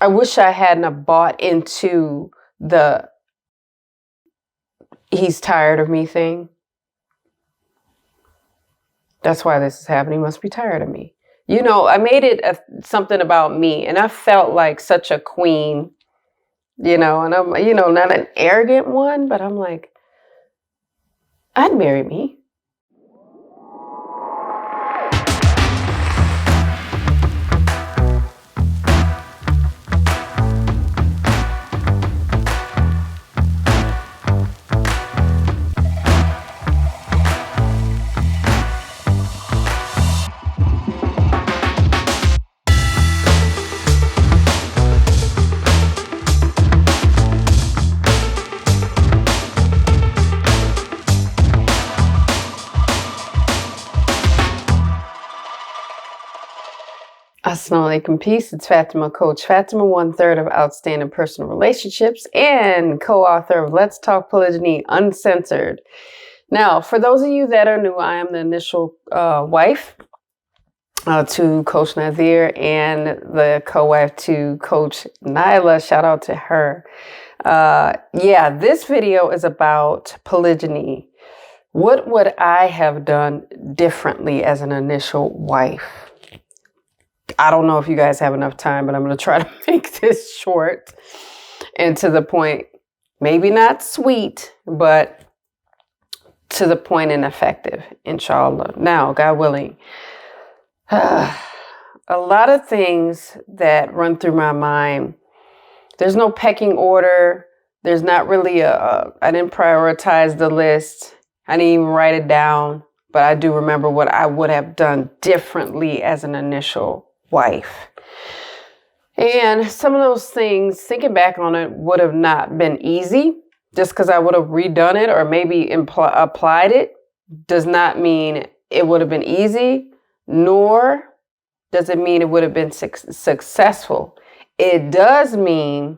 I wish I hadn't have bought into the he's tired of me thing. That's why this is happening. He must be tired of me. You know, I made it something about me, and I felt like such a queen, you know, and I'm, you know, not an arrogant one, but I'm like, I'd marry me. Assalamu alaikum, peace. It's Fatima, Coach Fatima, 1/3 of Outstanding Personal Relationships and co-author of Let's Talk Polygyny Uncensored. Now, for those of you that are new, I am the initial wife to Coach Nazir and the co-wife to Coach Nyla. Shout out to her. Yeah, this video is about polygyny. What would I have done differently as an initial wife? I don't know if you guys have enough time, but I'm going to try to make this short and to the point. Maybe not sweet, but to the point and effective, inshallah. Now, God willing, a lot of things that run through my mind. There's no pecking order. There's not really I didn't prioritize the list. I didn't even write it down, but I do remember what I would have done differently as an initial wife. And some of those things, thinking back on it, would have not been easy. Just because I would have redone it or maybe applied it does not mean it would have been easy, nor does it mean it would have been successful. It does mean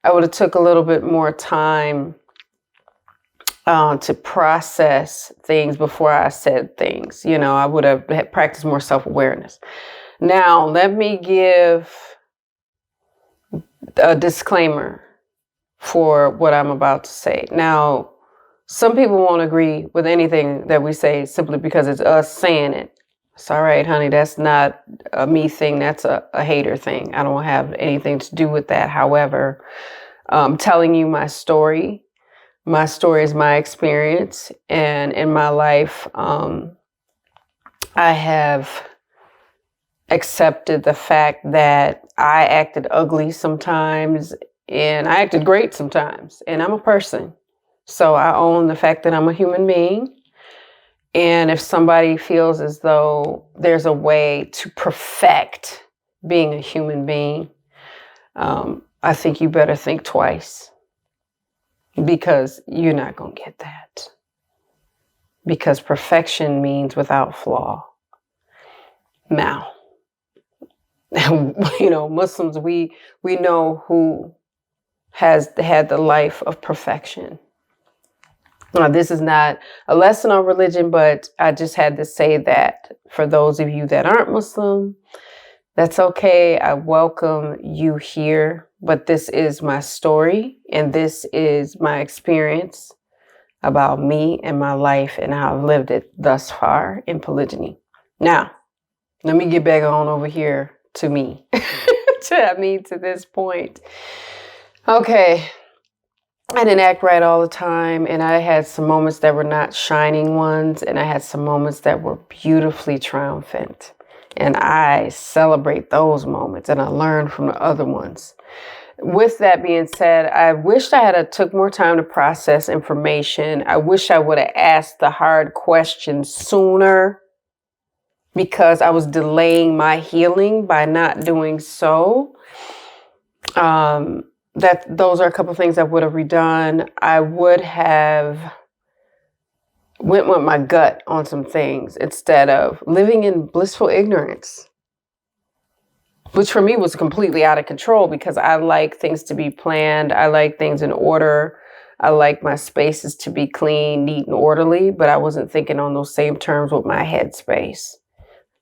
I would have took a little bit more time to process things before I said things. You know, I would have practiced more self-awareness. Now, let me give a disclaimer for what I'm about to say. Now, some people won't agree with anything that we say simply because it's us saying it. It's all right, honey. That's not a me thing. That's a hater thing. I don't have anything to do with that. However, I'm telling you my story. My story is my experience. And in my life, I have accepted the fact that I acted ugly sometimes and I acted great sometimes, and I'm a person. So I own the fact that I'm a human being. And if somebody feels as though there's a way to perfect being a human being, I think you better think twice, because you're not going to get that. Because perfection means without flaw. Now, you know, Muslims, we know who has had the life of perfection. Now, this is not a lesson on religion, but I just had to say that for those of you that aren't Muslim, that's okay. I welcome you here, but this is my story and this is my experience about me and my life and how I've lived it thus far in polygyny. Now, let me get back on over here to me, to this point. Okay. I didn't act right all the time, and I had some moments that were not shining ones, and I had some moments that were beautifully triumphant. And I celebrate those moments, and I learn from the other ones. With that being said, I wished I had took more time to process information. I wish I would have asked the hard questions sooner, because I was delaying my healing by not doing so. Those are a couple of things I would have redone. I would have went with my gut on some things instead of living in blissful ignorance, which for me was completely out of control because I like things to be planned. I like things in order. I like my spaces to be clean, neat, and orderly, but I wasn't thinking on those same terms with my headspace.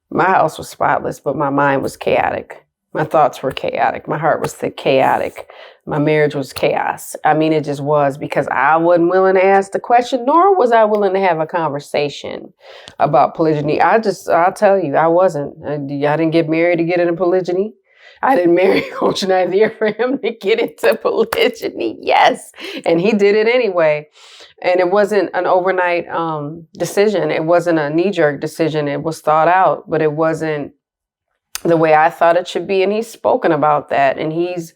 My house was spotless, but my mind was chaotic. My thoughts were chaotic. My heart was chaotic. My marriage was chaos. I mean, it just was, because I wasn't willing to ask the question, nor was I willing to have a conversation about polygyny. I'll tell you, I wasn't. I didn't get married to get into polygyny. I didn't marry Coach Nadir for him to get into polygyny. Yes. And he did it anyway. And it wasn't an overnight decision. It wasn't a knee-jerk decision. It was thought out, but it wasn't the way I thought it should be. And he's spoken about that. And he's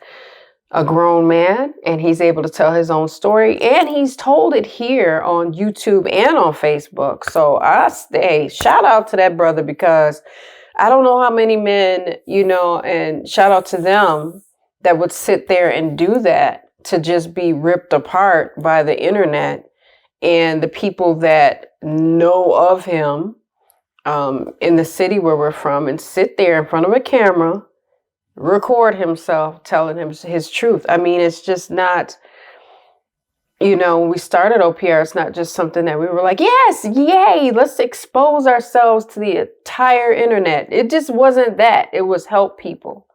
a grown man, and he's able to tell his own story. And he's told it here on YouTube and on Facebook. So hey, shout out to that brother, because I don't know how many men, and shout out to them that would sit there and do that, to just be ripped apart by the internet and the people that know of him in the city where we're from, and sit there in front of a camera, record himself telling him his truth. I mean, it's just not, when we started OPR, it's not just something that we were like, yes, yay, let's expose ourselves to the entire internet. It just wasn't that. It was help people.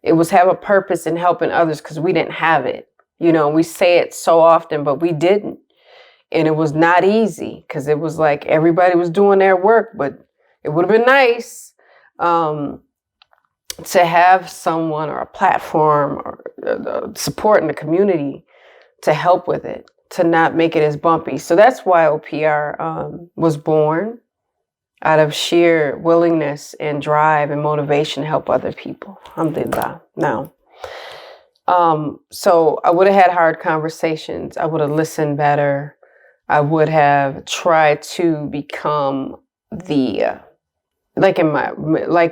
It was have a purpose in helping others, because we didn't have it. We say it so often, but we didn't. And it was not easy, because it was like everybody was doing their work, but it would have been nice to have someone or a platform or support in the community to help with it, to not make it as bumpy. So that's why OPR was born, out of sheer willingness and drive and motivation to help other people. Alhamdulillah. Now, so I would have had hard conversations. I would have listened better. I would have tried to become like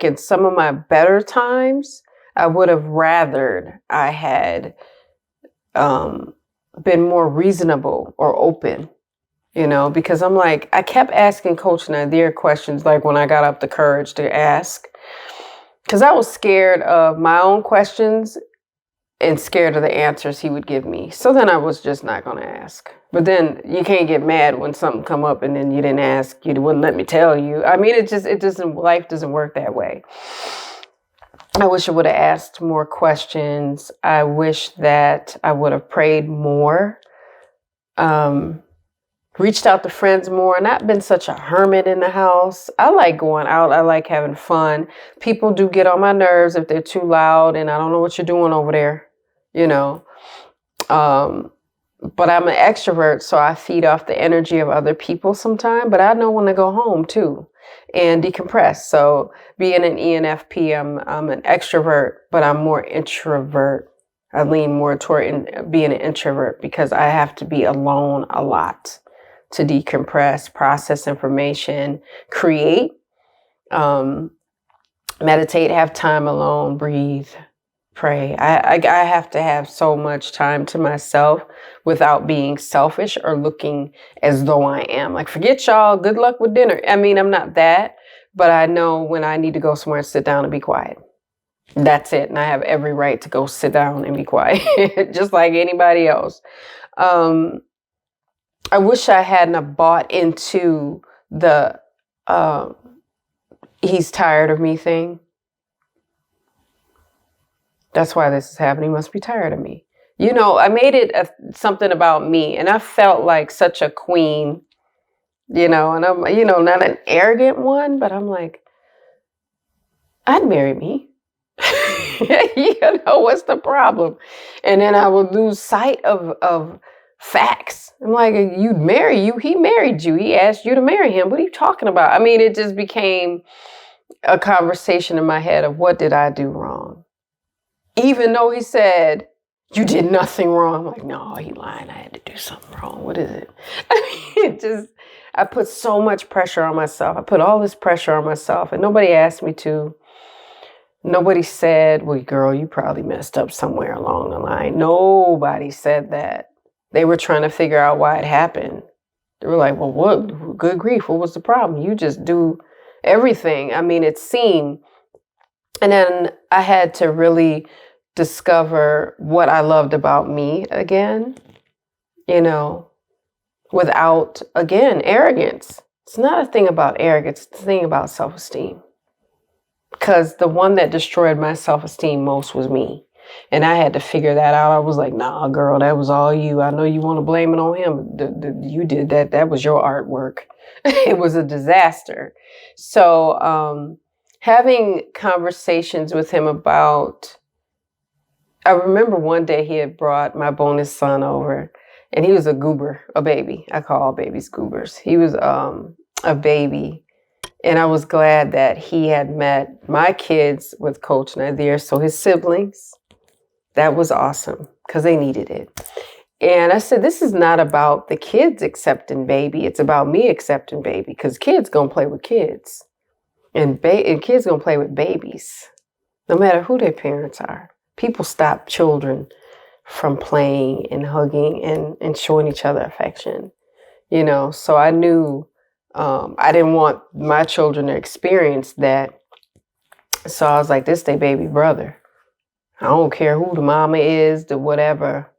in some of my better times, I would have rathered I had been more reasonable or open, because I'm like, I kept asking Coach Nadir questions, like when I got up the courage to ask, because I was scared of my own questions and scared of the answers he would give me. So then I was just not going to ask. But then you can't get mad when something come up and then you didn't ask, you wouldn't let me tell you. I mean, life doesn't work that way. I wish I would have asked more questions. I wish that I would have prayed more, reached out to friends more, not been such a hermit in the house. I like going out. I like having fun. People do get on my nerves if they're too loud and I don't know what you're doing over there, but I'm an extrovert, so I feed off the energy of other people sometimes, but I know when to go home too and decompress. So being an ENFP, I'm an extrovert, but I'm more introvert. I lean more toward being an introvert, because I have to be alone a lot to decompress, process information, create, meditate, have time alone, breathe, pray. I have to have so much time to myself without being selfish or looking as though I am. Like, forget y'all, good luck with dinner. I mean, I'm not that, but I know when I need to go somewhere and sit down and be quiet. That's it. And I have every right to go sit down and be quiet, just like anybody else. I wish I hadn't have bought into the he's tired of me thing. That's why this is happening. He must be tired of me. I made it something about me, and I felt like such a queen, and I'm, not an arrogant one, but I'm like, I'd marry me. What's the problem? And then I would lose sight of facts. I'm like, you'd marry you. He married you. He asked you to marry him. What are you talking about? I mean, it just became a conversation in my head of, what did I do wrong? Even though he said, you did nothing wrong. I'm like, no, he lying. I had to do something wrong. What is it? I mean, I put so much pressure on myself. I put all this pressure on myself, and nobody asked me to. Nobody said, well, girl, you probably messed up somewhere along the line. Nobody said that. They were trying to figure out why it happened. They were like, well, what? Good grief. What was the problem? You just do everything. I mean, it seemed. And then I had to really discover what I loved about me again, without, again, arrogance. It's not a thing about arrogance. It's a thing about self-esteem. because the one that destroyed my self-esteem most was me. And I had to figure that out. I was like, nah, girl, that was all you. I know you want to blame it on him. You did that. That was your artwork. It was a disaster. So having conversations with him about, I remember one day he had brought my bonus son over, and he was a goober, a baby. I call all babies goobers. He was a baby. And I was glad that he had met my kids with Coach Nadir, so his siblings. That was awesome because they needed it. And I said, this is not about the kids accepting baby. It's about me accepting baby, because kids going to play with kids. And kids going to play with babies, no matter who their parents are. People stop children from playing and hugging and showing each other affection. You know, so I knew I didn't want my children to experience that. So I was like, this they baby brother. I don't care who the mama is, the whatever.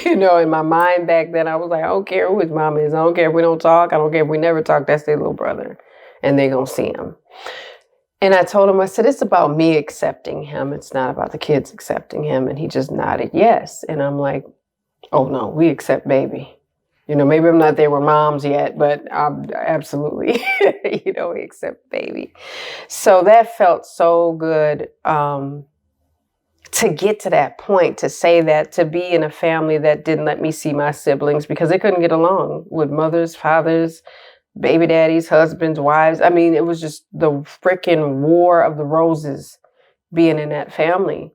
You know, in my mind back then, I was like, I don't care who his mama is. I don't care if we don't talk. I don't care if we never talk. That's their little brother. And they're going to see him. And I told him, I said, it's about me accepting him. It's not about the kids accepting him. And he just nodded yes. And I'm like, oh, no, we accept baby. You know, maybe I'm not there with moms yet, but I'm absolutely, you know, we accept baby. So that felt so good to get to that point, to say that, to be in a family that didn't let me see my siblings because they couldn't get along with mothers, fathers, baby daddies, husbands, wives. I mean, it was just the freaking war of the roses being in that family,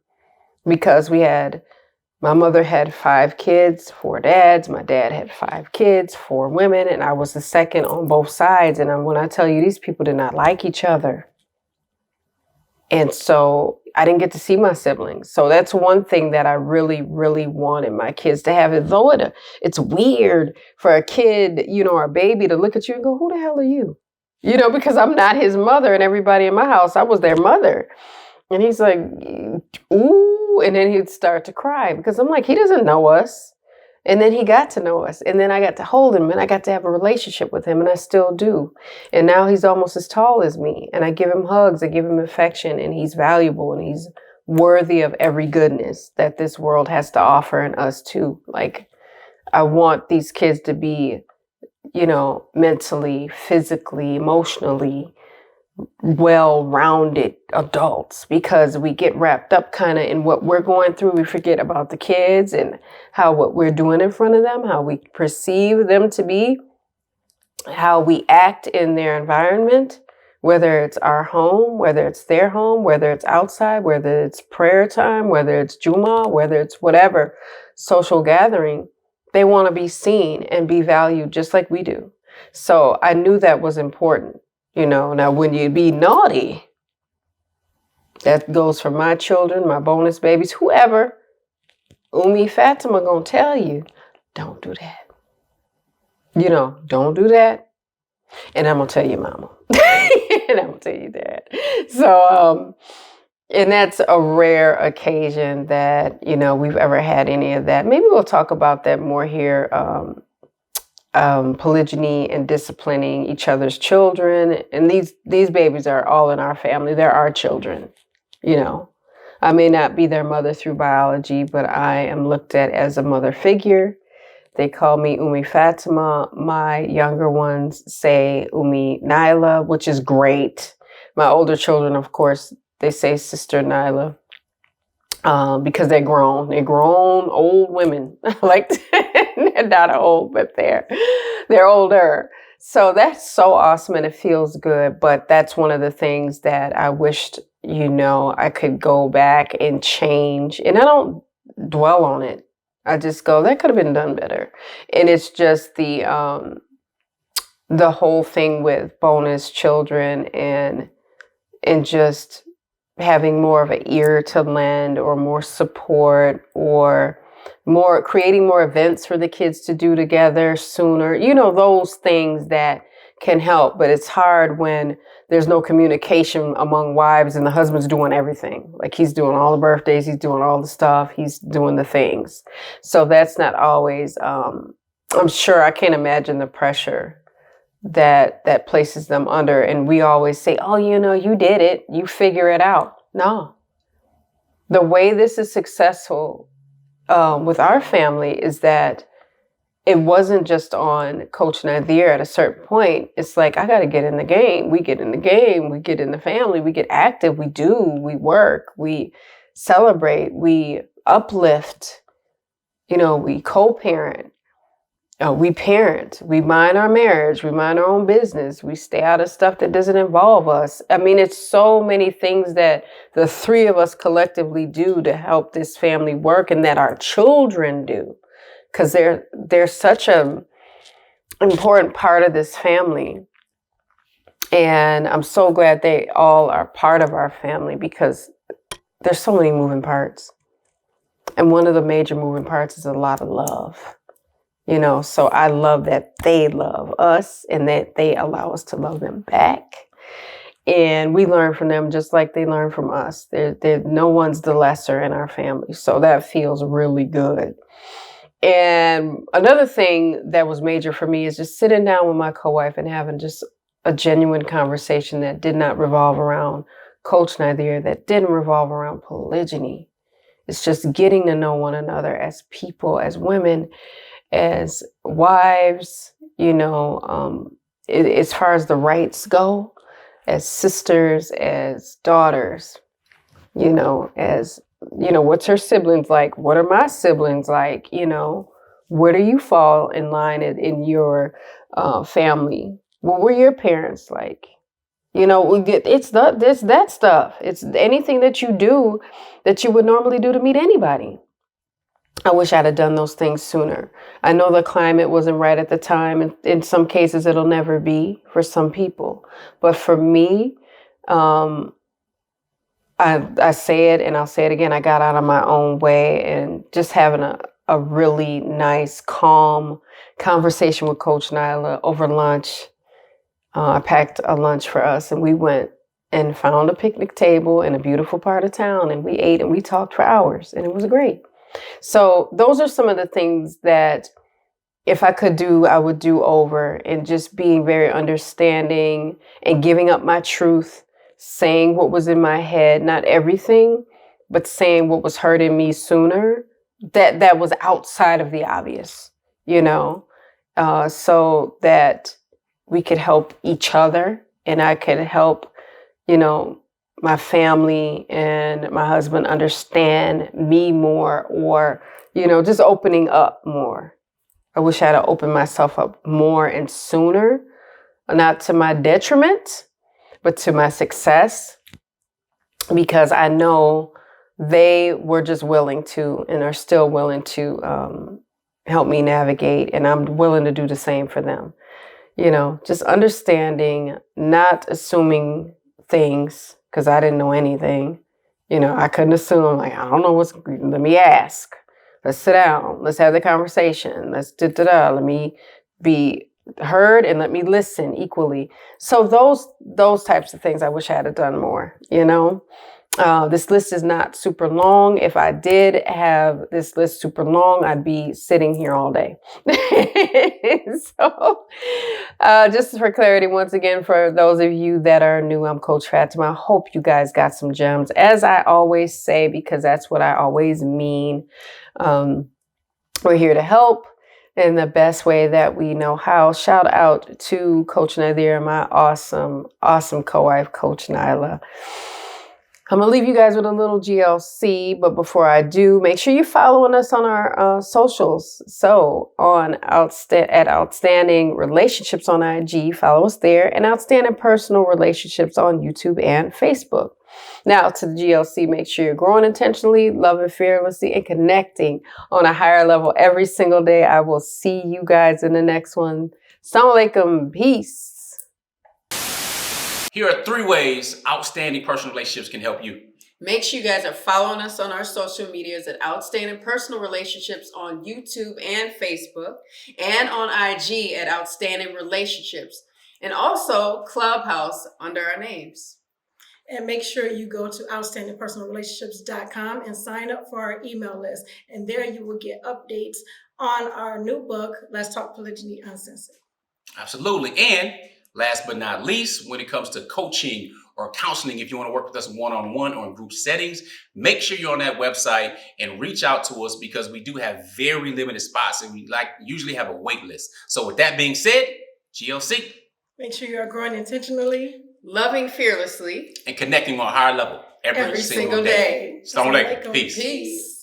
because my mother had 5 kids, 4 dads. My dad had 5 kids, 4 women, and I was the second on both sides. And when I tell you, these people did not like each other. And so I didn't get to see my siblings. So that's one thing that I really, really wanted my kids to have. Though it's weird for a kid, you know, or a baby to look at you and go, who the hell are you? You know, because I'm not his mother, and everybody in my house, I was their mother. And he's like, ooh, and then he'd start to cry because I'm like, he doesn't know us. And then he got to know us. And then I got to hold him, and I got to have a relationship with him, and I still do. And now he's almost as tall as me. And I give him hugs, I give him affection, and he's valuable, and he's worthy of every goodness that this world has to offer, and us too. Like, I want these kids to be, you know, mentally, physically, emotionally well-rounded adults, because we get wrapped up kind of in what we're going through. We forget about the kids and how what we're doing in front of them, how we perceive them to be, how we act in their environment, whether it's our home, whether it's their home, whether it's outside, whether it's prayer time, whether it's Juma, whether it's whatever social gathering. They want to be seen and be valued just like we do. So I knew that was important. You know, now when you be naughty, that goes for my children, my bonus babies, whoever, Fatima gonna tell you, don't do that. You know, don't do that. And I'm gonna tell you, mama. And I'm gonna tell you that. So, and that's a rare occasion that, you know, we've ever had any of that. Maybe we'll talk about that more here. Polygyny and disciplining each other's children. And these babies are all in our family. They're our children, you know. I may not be their mother through biology, but I am looked at as a mother figure. They call me Fatima. My younger ones say Naila, which is great. My older children, of course, they say Sister Naila. Because they're grown. They're grown old women. Like, they're not old, but they're older. So that's so awesome, and it feels good. But that's one of the things that I wished, you know, I could go back and change. And I don't dwell on it. I just go, that could have been done better. And it's just the whole thing with bonus children and just having more of an ear to lend, or more support, or more creating more events for the kids to do together sooner. You know, those things that can help. But it's hard when there's no communication among wives and the husband's doing everything. Like, he's doing all the birthdays, he's doing all the stuff, he's doing the things. So that's not always, I'm sure, I can't imagine the pressure that places them under. And we always say, oh, you did it, you figure it out. No. The way this is successful with our family is that it wasn't just on Coach Nadir at a certain point. It's like, I got to get in the game. We get in the game. We get in the family. We get active. We we work. We celebrate. We uplift. We co-parent. We parent. We mind our marriage. We mind our own business. We stay out of stuff that doesn't involve us. I mean, it's so many things that the three of us collectively do to help this family work, and that our children do. Because they're such a important part of this family. And I'm so glad they all are part of our family, because there's so many moving parts. And one of the major moving parts is a lot of love. So I love that they love us and that they allow us to love them back. And we learn from them just like they learn from us. No one's the lesser in our family. So that feels really good. And another thing that was major for me is just sitting down with my co-wife and having just a genuine conversation that did not revolve around Coach Nadir, that didn't revolve around polygyny. It's just getting to know one another as people, as women, as wives, as far as the rights go, as sisters, as daughters, as what's her siblings like? What are my siblings like? Where do you fall in line in your family? What were your parents like? It's that stuff. It's anything that you do that you would normally do to meet anybody. I wish I'd have done those things sooner. I know the climate wasn't right at the time, and in some cases it'll never be for some people. But for me, I say it and I'll say it again. I got out of my own way, and just having a really nice, calm conversation with Coach Nyla over lunch. I packed a lunch for us, and we went and found a picnic table in a beautiful part of town, and we ate and we talked for hours, and it was great. So those are some of the things that if I could do, I would do over, and just being very understanding and giving up my truth, saying what was in my head, not everything, but saying what was hurting me sooner, that was outside of the obvious, so that we could help each other, and I could help, my family and my husband understand me more, or, just opening up more. I wish I had opened myself up more and sooner, not to my detriment, but to my success, because I know they were just willing to, and are still willing to help me navigate, and I'm willing to do the same for them. Just understanding, not assuming things, because I didn't know anything. I couldn't assume, like, I don't know let me ask. Let's sit down. Let's have the conversation. Let me be heard and let me listen equally. So those types of things I wish I had done more, This list is not super long. If I did have this list super long, I'd be sitting here all day. So just for clarity, once again, for those of you that are new, I'm Coach Fatima. I hope you guys got some gems. As I always say, because that's what I always mean, we're here to help in the best way that we know how. Shout out to Coach Nadir, my awesome, awesome co-wife, Coach Nyla. I'm going to leave you guys with a little GLC, but before I do, make sure you're following us on our socials. So at Outstanding Relationships on IG, follow us there, and Outstanding Personal Relationships on YouTube and Facebook. Now to the GLC, make sure you're growing intentionally, loving fearlessly, and connecting on a higher level every single day. I will see you guys in the next one. Assalamu alaikum. Peace. Here are 3 ways outstanding personal relationships can help you. Make sure you guys are following us on our social medias at Outstanding Personal Relationships on YouTube and Facebook, and on IG at Outstanding Relationships, and also Clubhouse under our names. And make sure you go to outstandingpersonalrelationships.com and sign up for our email list. And there you will get updates on our new book, Let's Talk Polygyny Uncensored. Absolutely. And last but not least, when it comes to coaching or counseling, if you want to work with us one-on-one or in group settings, make sure you're on that website and reach out to us, because we do have very limited spots and we usually have a wait list. So with that being said, GLC. Make sure you are growing intentionally, loving fearlessly, and connecting on a higher level every single day. Assalamu alaikum. Peace. Peace.